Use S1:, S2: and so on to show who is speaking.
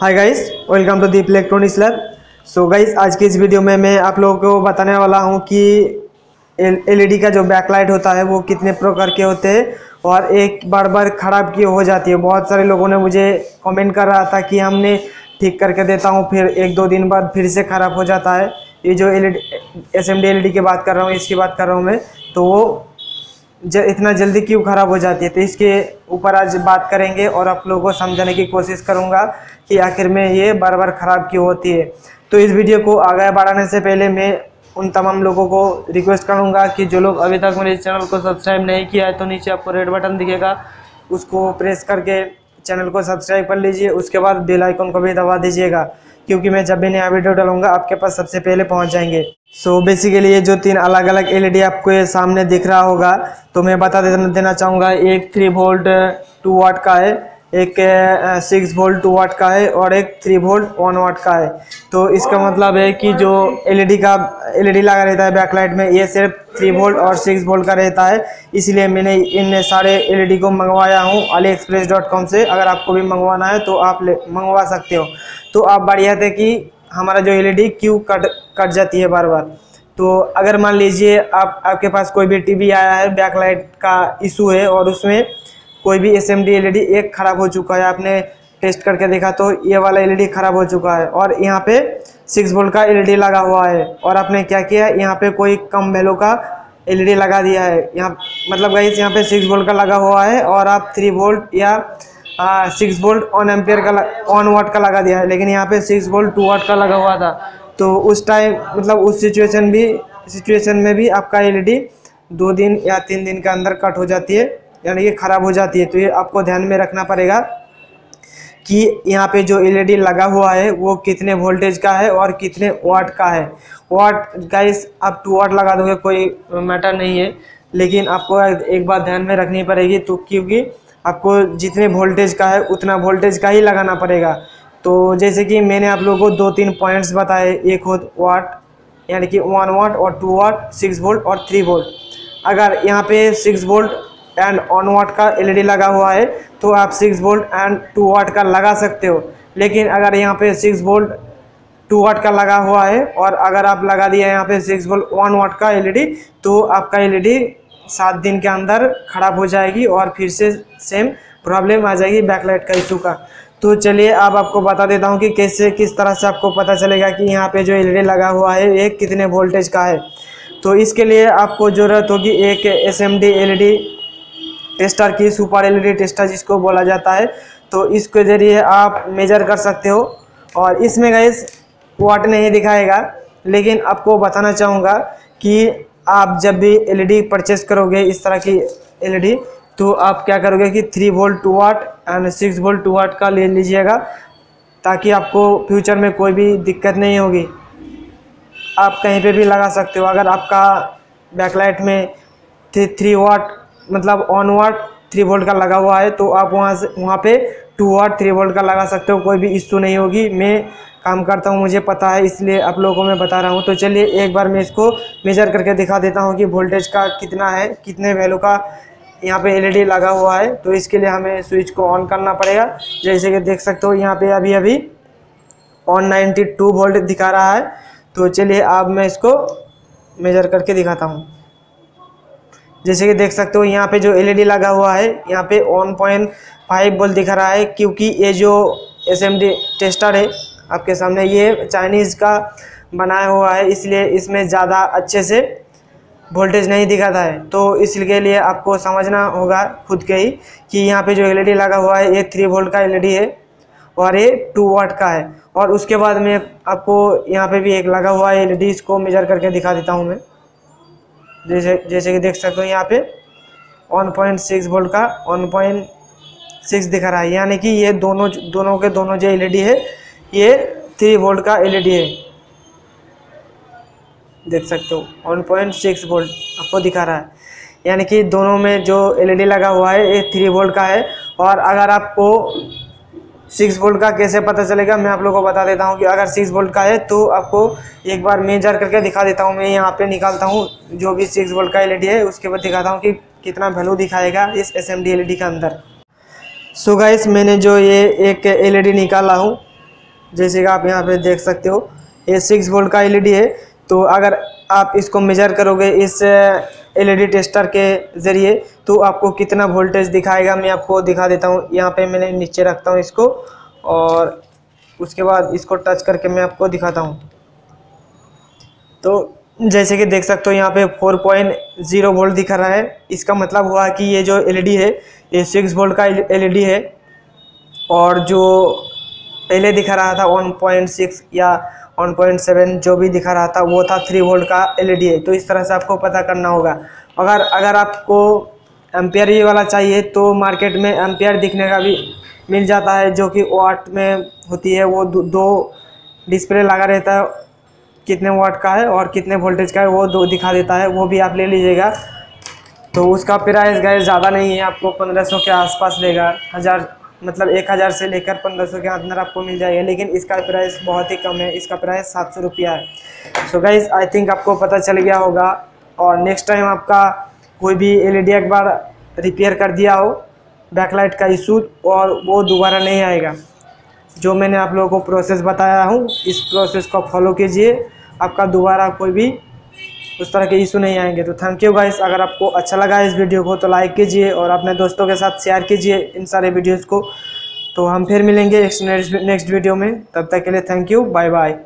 S1: Hi guys, welcome to Deep electronics lab. So guys, आज की इस वीडियो में मैं आप लोगों को बताने वाला हूं कि एलईडी का जो बैकलाइट होता है वो कितने प्रकार के होते हैं और एक बार बार ख़राब क्यों हो जाती है। बहुत सारे लोगों ने मुझे कमेंट कर रहा था कि हमने ठीक करके देता हूं, फिर एक दो दिन बाद फिर से ख़राब हो जाता है। ये जो SMD एलईडी की बात कर रहा हूँ, इसकी बात कर रहा हूँ मैं, तो वो इतना जल्दी क्यों ख़राब हो जाती है, तो इसके ऊपर आज बात करेंगे और आप लोगों को समझाने की कोशिश करूंगा कि आखिर में ये बार बार ख़राब क्यों होती है। तो इस वीडियो को आगे बढ़ाने से पहले मैं उन तमाम लोगों को रिक्वेस्ट करूंगा कि जो लोग अभी तक मेरे चैनल को सब्सक्राइब नहीं किया है तो नीचे आपको रेड बटन दिखेगा, उसको प्रेस करके चैनल को सब्सक्राइब कर लीजिए। उसके बाद बेल आइकन को भी दबा दीजिएगा, क्योंकि मैं जब भी नया वीडियो डालूंगा आपके पास सबसे पहले पहुंच जाएंगे। सो बेसिकली ये जो तीन अलग अलग एलईडी आपको ये सामने दिख रहा होगा, तो मैं बता देना चाहूँगा। एक 3 वोल्ट 2 वाट का है, एक 6 वोल्ट 2 वाट का है और एक 3 वोल्ट 1 वाट का है। तो इसका मतलब है कि जो एलईडी लगा रहता है बैकलाइट में, ये सिर्फ 3 वोल्ट और 6 वोल्ट का रहता है। इसलिए मैंने इन सारे एलईडी को मंगवाया हूँ AliExpress.com से। अगर आपको भी मंगवाना है तो आप मंगवा सकते हो। तो आप बढ़िया थे कि हमारा जो एलईडी क्यों कट जाती है बार बार। तो अगर मान लीजिए आपके पास कोई भी टीवी आया है, बैकलाइट का इशू है और उसमें कोई भी SMD एलईडी एक ख़राब हो चुका है, आपने टेस्ट करके देखा तो ये वाला एलईडी ख़राब हो चुका है और यहाँ पे 6 वोल्ट का एलईडी लगा हुआ है और आपने क्या किया, यहाँ पे कोई कम वैल्यू का एलईडी लगा दिया है। यहाँ मतलब गाइस, यहाँ पे 6 वोल्ट का लगा हुआ है और आप 3 वोल्ट या 6 वोल्ट 1 एम्पियर का 1 वाट का लगा दिया है, लेकिन यहाँ पे 6 वोल्ट 2 वाट का लगा हुआ था। तो उस टाइम मतलब उस सिचुएशन में भी आपका एलईडी 2 दिन या 3 दिन के अंदर कट हो जाती है, यानी कि ख़राब हो जाती है। तो ये आपको ध्यान में रखना पड़ेगा कि यहाँ पे जो एलईडी लगा हुआ है वो कितने वोल्टेज का है और कितने वाट का है। वाट गाइस, आप 2 वाट लगा दोगे कोई मैटर नहीं है, लेकिन आपको एक बात ध्यान में रखनी पड़ेगी, तो क्योंकि आपको जितने वोल्टेज का है उतना वोल्टेज का ही लगाना पड़ेगा। तो जैसे कि मैंने आप लोगों को 2-3 पॉइंट्स बताए, एक हो वाट यानी कि 1 वाट और 2 वाट, 6 वोल्ट और 3 वोल्ट। अगर यहाँ पे 6 वोल्ट एंड 1 वाट का एलईडी लगा हुआ है तो आप 6 वोल्ट एंड 2 वाट का लगा सकते हो। लेकिन अगर यहाँ पे 6 वोल्ट 2 वाट का लगा हुआ है और अगर आप लगा दिया यहाँ पे 6 वोल्ट 1 वाट का एलईडी, तो आपका एलईडी 7 दिन के अंदर ख़राब हो जाएगी और फिर से सेम प्रॉब्लम आ जाएगी बैकलाइट का इशू का। तो चलिए अब आपको बता देता हूँ कि किस तरह से आपको पता चलेगा कि यहाँ पे जो एलईडी लगा हुआ है ये कितने वोल्टेज का है। तो इसके लिए आपको ज़रूरत होगी एक SMD एलईडी टेस्टर की, सुपर एलईडी टेस्टर जिसको बोला जाता है। तो इसके ज़रिए आप मेजर कर सकते हो और इसमें गाइस वाट नहीं दिखाएगा, लेकिन आपको बताना चाहूँगा कि आप जब भी एलईडी परचेस करोगे इस तरह की एलईडी, तो आप क्या करोगे कि 3 वोल्ट 2 वाट एंड 6 वोल्ट 2 वाट का ले लीजिएगा, ताकि आपको फ्यूचर में कोई भी दिक्कत नहीं होगी। आप कहीं पे भी लगा सकते हो। अगर आपका बैकलाइट में 3 वाट मतलब 1 वाट 3 वोल्ट का लगा हुआ है, तो आप वहाँ पे 2 वाट 3 वोल्ट का लगा सकते हो, कोई भी इशू नहीं होगी। मैं काम करता हूँ, मुझे पता है, इसलिए आप लोगों को मैं बता रहा हूँ। तो चलिए एक बार मैं इसको मेजर करके दिखा देता हूँ कि वोल्टेज का कितना है, कितने वैल्यू का यहाँ पे एलईडी लगा हुआ है। तो इसके लिए हमें स्विच को ऑन करना पड़ेगा। जैसे कि देख सकते हो यहाँ पे अभी 192 वोल्ट दिखा रहा है। तो चलिए अब मैं इसको मेजर करके दिखाता हूँ। जैसे कि देख सकते हो यहाँ पे जो एलईडी लगा हुआ है यहाँ पे 1.5 वोल्ट दिखा रहा है, क्योंकि ये जो SMD टेस्टर है आपके सामने, ये चाइनीज़ का बनाया हुआ है, इसलिए इसमें ज़्यादा अच्छे से वोल्टेज नहीं दिखाता है। तो इसके लिए आपको समझना होगा खुद के ही कि यहाँ पे जो एलईडी लगा हुआ है ये 3 वोल्ट का एलईडी है और ये 2 वाट का है। और उसके बाद में आपको यहाँ पे भी एक लगा हुआ है एलईडी, इसको मेजर करके दिखा देता हूँ मैं। जैसे कि देख सकते हो यहाँ पे 1.6 वोल्ट का 1.6 दिखा रहा है, यानी कि ये दोनों जो एलईडी है ये 3 वोल्ट का एलईडी है। देख सकते हो 1.6 वोल्ट आपको दिखा रहा है, यानी कि दोनों में जो एलईडी लगा हुआ है ये 3 वोल्ट का है। और अगर आपको 6 वोल्ट का कैसे पता चलेगा, मैं आप लोगों को बता देता हूं कि अगर 6 वोल्ट का है तो आपको एक बार मेजर करके दिखा देता हूं। मैं यहाँ पे निकालता हूं जो भी 6 वोल्ट का एलईडी है, उसके बाद दिखाता हूं कि कितना वैल्यू दिखाएगा इस SMD एलईडी के अंदर। सो गाइस, मैंने जो ये एक एलईडी निकाला हूँ जैसे कि आप यहाँ पे देख सकते हो ये 6 वोल्ट का एलईडी है। तो अगर आप इसको मेजर करोगे इस एलईडी टेस्टर के ज़रिए तो आपको कितना वोल्टेज दिखाएगा मैं आपको दिखा देता हूँ। यहाँ पे मैंने नीचे रखता हूँ इसको और उसके बाद इसको टच करके मैं आपको दिखाता हूँ। तो जैसे कि देख सकते हो यहाँ पे 4.0 वोल्ट दिखा रहा है। इसका मतलब हुआ कि ये जो एलईडी है ये 6 वोल्ट का एलईडी है और जो पहले दिखा रहा था 1.6 या 1.7 जो भी दिखा रहा था वो था 3 वोल्ट का एलईडी है। तो इस तरह से आपको पता करना होगा। अगर आपको एम्पियर ये वाला चाहिए तो मार्केट में एम्पियर दिखने का भी मिल जाता है जो कि वाट में होती है। वो दो डिस्प्ले लगा रहता है, कितने वाट का है और कितने वोल्टेज का है वो दो दिखा देता है, वो भी आप ले लीजिएगा। तो उसका प्राइस गाइस ज़्यादा नहीं है, आपको 1500 के आसपास लेगा। 1000 से लेकर 1500 के अंदर आपको मिल जाएगा, लेकिन इसका प्राइस बहुत ही कम है। इसका प्राइस 700 रुपया है। सो गाइस आई थिंक आपको पता चल गया होगा। और नेक्स्ट टाइम आपका कोई भी एलईडी एक बार रिपेयर कर दिया हो बैकलाइट का इशू और वो दोबारा नहीं आएगा, जो मैंने आप लोगों को प्रोसेस बताया हूँ इस प्रोसेस को फॉलो कीजिए, आपका दोबारा कोई भी उस तरह के इशू नहीं आएंगे। तो थैंक यू गाइस। अगर आपको अच्छा लगा इस वीडियो को तो लाइक कीजिए और अपने दोस्तों के साथ शेयर कीजिए इन सारे वीडियोस को। तो हम फिर मिलेंगे नेक्स्ट वीडियो में, तब तक के लिए थैंक यू, बाय बाय।